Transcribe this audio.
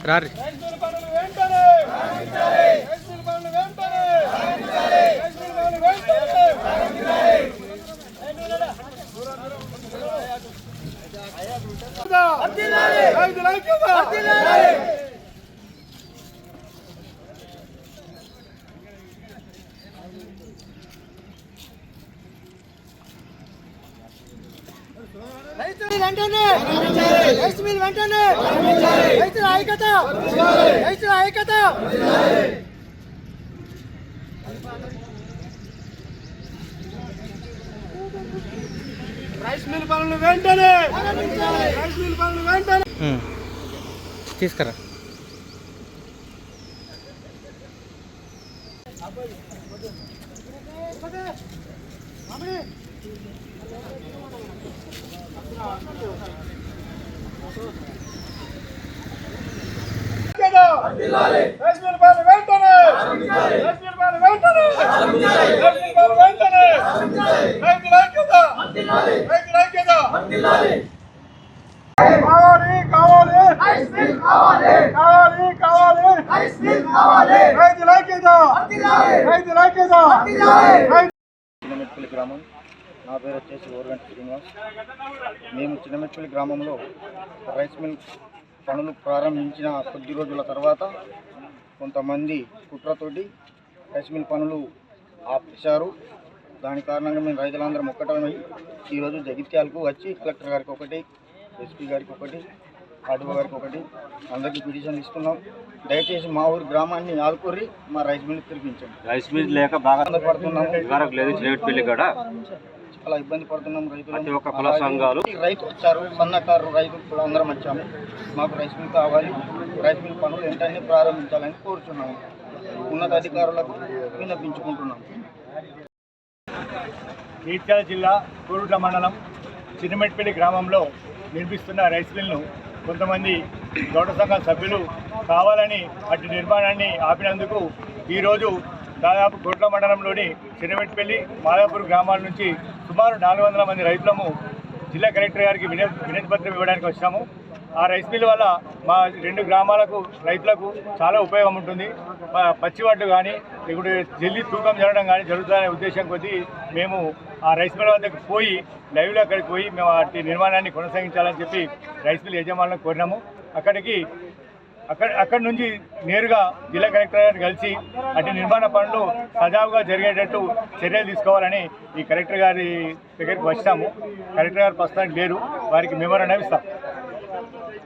రారి తీసుకురా. చిన్నమెట్పల్లి గ్రామం. నా పేరు వచ్చేసి ఓరుగంటి శ్రీనివాస్. మేము చిన్నమెట్పల్లి గ్రామంలో రైస్ మిల్ పనులు ప్రారంభించిన కొద్ది రోజుల తర్వాత కొంతమంది కుట్రతోటి రైస్ మిల్ పనులు ఆపేశారు. దాని కారణంగా మేము రైతులందరం ఒక్కటమై ఈరోజు జగిత్యాలకు వచ్చి కలెక్టర్ గారికి ఒకటి, ఎస్పీ గారికి ఒకటి, ఆర్డీఓ గారికి ఒకటి, అందరికీ పిటిషన్ ఇస్తున్నాం. దయచేసి మా ఊరు గ్రామాన్ని ఆదుకోరి మా రైస్ మిల్ తిరిగించండి. రైస్ మిల్ లేక బాగా పడుతున్నాం, చాలా ఇబ్బంది పడుతున్నాం. రైతులు రైతు వచ్చారు, సన్నకారు రైతులు అందరం వచ్చాము. మాకు రైస్ మిల్ కావాలి, రైస్ మిల్ పనులు వెంటనే ప్రారంభించాలని కోరుతున్నాము. ఉన్నతాధికారులకు విన్నపించుకుంటున్నాం. జగిత్యాల జిల్లా కోరుట్ల మండలం చిన్నమెట్పల్లి గ్రామంలో నిర్మిస్తున్న రైస్ మిల్ను కొంతమంది గౌడ సంఘం సభ్యులు కావాలని అటు నిర్మాణాన్ని ఆపినందుకు ఈరోజు దాదాపు కోట్ల మండలంలోని చిన్నమెట్పల్లి, మాదాపూర్ గ్రామాల నుంచి సుమారు 400 మంది రైతులము జిల్లా కలెక్టర్ గారికి వినతి పత్రం ఇవ్వడానికి వచ్చాము. ఆ రైస్ మిల్ వల్ల మా 2 గ్రామాలకు రైతులకు చాలా ఉపయోగం ఉంటుంది. పచ్చివడ్డు కానీ ఇప్పుడు జల్దీ తూకం జరగడం కానీ జరుగుతుందనే ఉద్దేశం కొద్దీ మేము ఆ రైస్ మిల్ వద్దకు పోయి లైవ్లో అక్కడికి పోయి మేము వాటి నిర్మాణాన్ని కొనసాగించాలని చెప్పి రైస్ మిల్ యజమానులను కోరినాము. అక్కడి నుంచి నేరుగా జిల్లా కలెక్టర్ గారిని కలిసి అటు నిర్మాణ పనులు సజావుగా జరిగేటట్టు చర్యలు తీసుకోవాలని ఈ కలెక్టర్ గారి దగ్గరికి వచ్చాము. కలెక్టర్ గారు ప్రస్తుతానికి లేరు, వారికి మెమోరాండం ఇస్తాం.